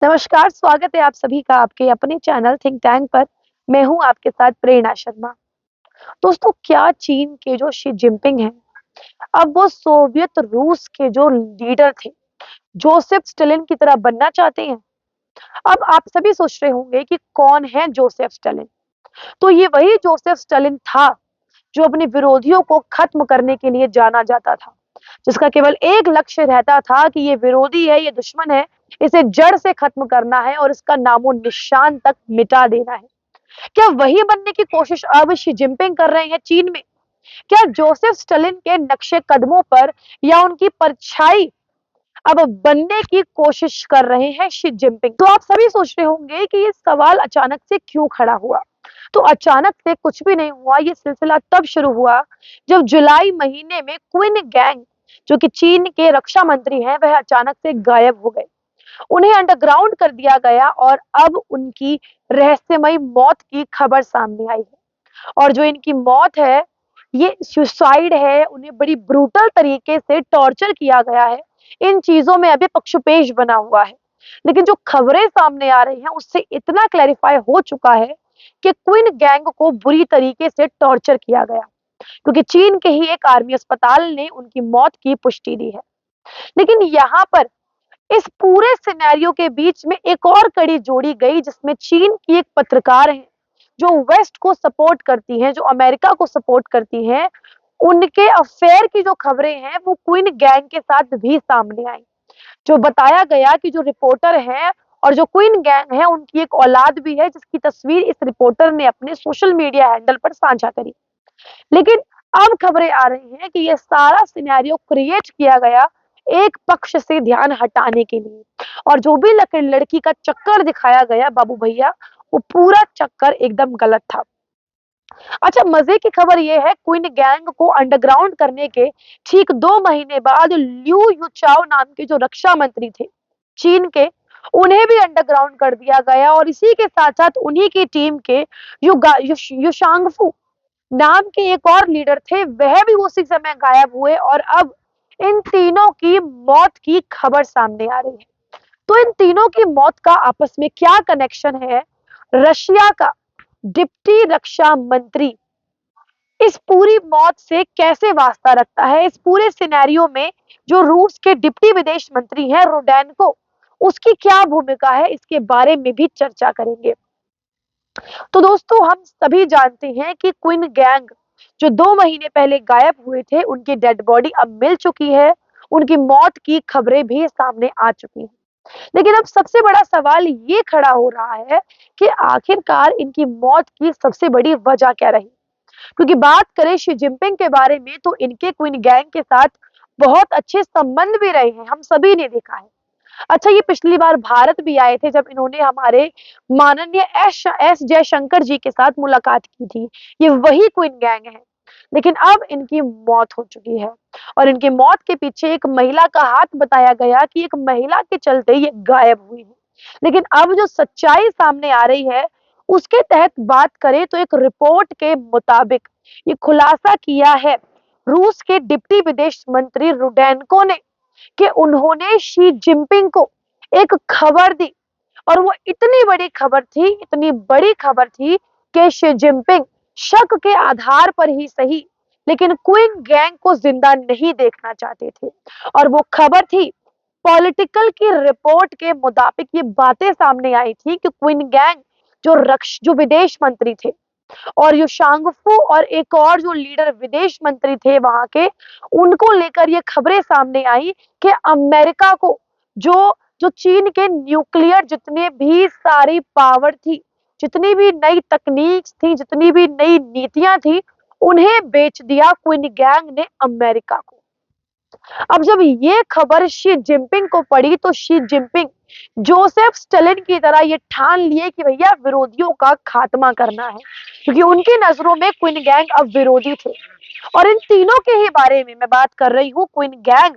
नमस्कार, स्वागत है आप सभी का आपके अपने चैनल थिंक टैंक पर। मैं हूं आपके साथ प्रेरणा शर्मा। दोस्तों, क्या चीन के जो शी जिनपिंग हैं, अब वो सोवियत रूस के जो लीडर थे, जोसेफ स्टालिन की तरह बनना चाहते हैं? अब आप सभी सोच रहे होंगे कि कौन है जोसेफ स्टालिन? तो ये वही जोसेफ स्टालिन था, जो अपने विरोधियों को खत्म करने के लिए जाना जाता था, जिसका केवल एक लक्ष्य रहता था कि ये विरोधी है, ये दुश्मन है, इसे जड़ से खत्म करना है और इसका नामो निशान तक मिटा देना है। क्या वही बनने की कोशिश अब शी जिनपिंग कर रहे हैं चीन में? क्या जोसेफ स्टालिन के नक्शे कदमों पर या उनकी परछाई अब बनने की कोशिश कर रहे हैं शी जिनपिंग? तो आप सभी सोच रहे होंगे कि ये सवाल अचानक से क्यों खड़ा हुआ? तो अचानक से कुछ भी नहीं हुआ। ये सिलसिला तब शुरू हुआ जब जुलाई महीने में क्विन गैंग, जो कि चीन के रक्षा मंत्री हैं, वह अचानक से गायब हो गए। उन्हें अंडरग्राउंड कर दिया गया और अब उनकी रहस्यमयी मौत की खबर सामने आई है। और जो इनकी मौत है, ये सुसाइड है। उन्हें बड़ी ब्रूटल तरीके से टॉर्चर किया गया है। इन चीजों में अभी पक्षपेश बना हुआ है, लेकिन जो खबरें सामने आ रही हैं उससे इतना क्लैरिफाई हो चुका है कि क्विन गैंग को बुरी तरीके से टॉर्चर किया गया, क्योंकि चीन के ही एक आर्मी अस्पताल ने उनकी मौत की पुष्टि दी है। लेकिन यहाँ पर इस पूरे सिनेरियो के बीच में एक और कड़ी जोड़ी गई, जिसमें चीन की एक पत्रकार है, जो वेस्ट को सपोर्ट करती हैं, जो अमेरिका को सपोर्ट करती हैं। उनके अफेयर की जो खबरें हैं वो क्विन गैंग के साथ भी सामने आई। जो बताया गया कि जो रिपोर्टर है और जो क्वीन गैंग है, उनकी एक औलाद भी है, जिसकी तस्वीर इस रिपोर्टर ने अपने सोशल मीडिया हैंडल पर साझा करी। लेकिन अब खबरें आ रही हैं कि यह सारा सिनेरियो क्रिएट किया गया एक पक्ष से ध्यान हटाने के लिए, और जो भी लड़की का चक्कर दिखाया गया बाबू भैया, वो पूरा चक्कर एकदम गलत था। अच्छा, मजे की खबर यह है, क्वीन गैंग को अंडरग्राउंड करने के ठीक 2 महीने बाद ल्यू युचाओ नाम के जो रक्षा मंत्री थे चीन के, उन्हें भी अंडरग्राउंड कर दिया गया। और इसी के साथ साथ उन्हीं की टीम के युशांगफू नाम के एक और लीडर थे, वह भी उसी समय गायब हुए। और अब इन तीनों की मौत की खबर सामने आ रही है। तो इन तीनों की मौत का आपस में क्या कनेक्शन है? रशिया का डिप्टी रक्षा मंत्री इस पूरी मौत से कैसे वास्ता रखता है? इस पूरे सिनेरियो में जो रूस के डिप्टी विदेश मंत्री हैं रोडेनको, उसकी क्या भूमिका है? इसके बारे में भी चर्चा करेंगे। तो दोस्तों, हम सभी जानते हैं कि क्विन गैंग जो 2 महीने पहले गायब हुए थे, उनकी डेड बॉडी अब मिल चुकी है। उनकी मौत की खबरें भी सामने आ चुकी हैं। लेकिन अब सबसे बड़ा सवाल ये खड़ा हो रहा है कि आखिरकार इनकी मौत की सबसे बड़ी वजह क्या रही? क्योंकि बात करें शी जिनपिंग के बारे में, तो इनके क्विन गैंग के साथ बहुत अच्छे संबंध भी रहे हैं, हम सभी ने देखा है। अच्छा, ये पिछली बार भारत भी आए थे, जब इन्होंने हमारे माननीय एस जयशंकर जी के साथ मुलाकात की थी। ये वही क्वीन गैंग है, लेकिन अब इनकी मौत हो चुकी है। और इनकी मौत के पीछे एक महिला का हाथ बताया गया कि एक महिला के चलते ये गायब हुई है। लेकिन अब जो सच्चाई सामने आ रही है, उसके तहत बात करें तो एक रिपोर्ट के मुताबिक ये खुलासा किया है रूस के डिप्टी विदेश मंत्री रुडेनको ने, कि उन्होंने शी जिनपिंग को एक खबर दी। और वो इतनी बड़ी खबर थी, इतनी बड़ी खबर थी कि शी जिनपिंग शक के आधार पर ही सही, लेकिन क्वीन गैंग को जिंदा नहीं देखना चाहते थे। और वो खबर थी, पॉलिटिकल की रिपोर्ट के मुताबिक ये बातें सामने आई थी कि क्वीन गैंग जो विदेश मंत्री थे, और युशांगफू और एक और जो लीडर विदेश मंत्री थे वहां के, उनको लेकर ये खबरें सामने आई कि अमेरिका को जो जो चीन के न्यूक्लियर जितने भी सारी पावर थी, जितनी भी नई तकनीक थी, जितनी भी नई नीतियां थी, उन्हें बेच दिया क्विन गैंग ने अमेरिका को। अब जब ये खबर शी जिनपिंग को पड़ी, तो शी जिनपिंग जोसेफ स्टालिन की तरह ये ठान लिए कि भैया विरोधियों का खात्मा करना है, क्योंकि उनकी नजरों में क्विन गैंग अब विरोधी थे। और इन तीनों के ही बारे में मैं बात कर रही हूँ, क्विन गैंग,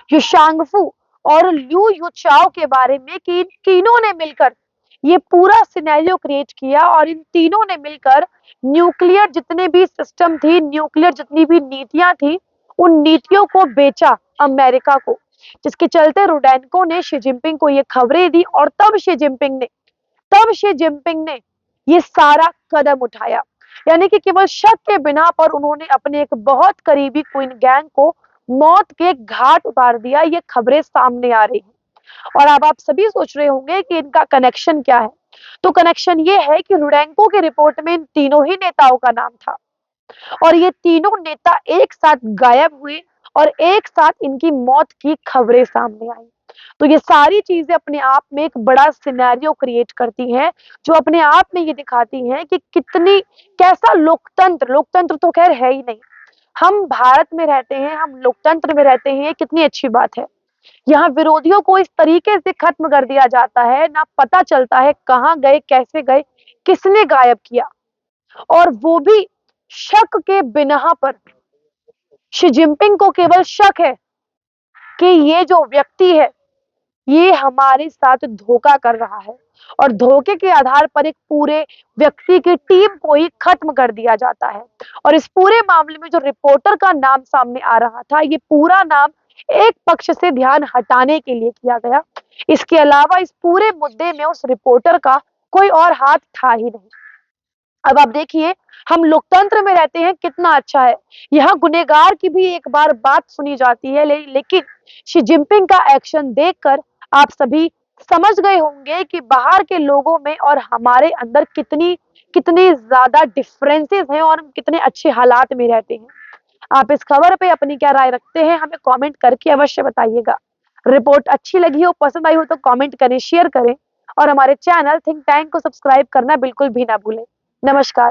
युशांगफू और ल्यू युचाओ के बारे में, कि इन तीनों ने मिलकर ये पूरा सिनेरियो क्रिएट किया। और इन तीनों ने मिलकर न्यूक्लियर जितने भी सिस्टम थी, न्यूक्लियर जितनी भी नीतियां थी, उन नीतियों को बेचा अमेरिका को। जिसके चलते रुडेनको ने शी जिनपिंग को ये खबरें दी और तब शी जिनपिंग ने ये सारा कदम उठाया। यानी कि केवल शक के बिना पर उन्होंने अपने एक बहुत करीबी क्वीन गैंग को मौत के घाट उतार दिया। ये खबरें सामने आ रही हैं और अब आप सभी सोच रहे होंगे कि इनका कनेक्शन क्या है। तो कनेक्शन ये है कि रुडेनको के रिपोर्ट में इन तीनों ही नेताओं का नाम था और ये तीनों नेता एक साथ गायब हुए और एक साथ इनकी मौत की खबरें सामने आई। तो ये सारी चीजें अपने आप में एक बड़ा सिनेरियो क्रिएट करती हैं, जो अपने आप में ये दिखाती हैं कि कितनी कैसा लोकतंत्र तो खैर है ही नहीं। हम भारत में रहते हैं, हम लोकतंत्र में रहते हैं, कितनी अच्छी बात है। यहाँ विरोधियों को इस तरीके से खत्म कर दिया जाता है, ना पता चलता है कहाँ गए, कैसे गए, किसने गायब किया, और वो भी शक के बिना पर। शी जिनपिंग को केवल शक है कि ये जो व्यक्ति है ये हमारे साथ धोखा कर रहा है और धोखे के आधार पर एक पूरे व्यक्ति की टीम को ही खत्म कर दिया जाता है। और इस पूरे मामले में जो रिपोर्टर का नाम सामने आ रहा था, ये पूरा नाम एक पक्ष से ध्यान हटाने के लिए किया गया। इसके अलावा इस पूरे मुद्दे में उस रिपोर्टर का कोई और हाथ था ही नहीं। अब आप देखिए, हम लोकतंत्र में रहते हैं, कितना अच्छा है। यहाँ गुनहगार की भी एक बार बात सुनी जाती है, लेकिन शी जिनपिंग का एक्शन देखकर आप सभी समझ गए होंगे कि बाहर के लोगों में और हमारे अंदर कितनी कितनी ज्यादा डिफरेंसेस हैं और हम कितने अच्छे हालात में रहते हैं। आप इस खबर पे अपनी क्या राय रखते हैं, हमें कमेंट करके अवश्य बताइएगा। रिपोर्ट अच्छी लगी हो, पसंद आई हो तो कमेंट करें, शेयर करें और हमारे चैनल थिंक टैंक को सब्सक्राइब करना बिल्कुल भी ना भूलें। नमस्कार।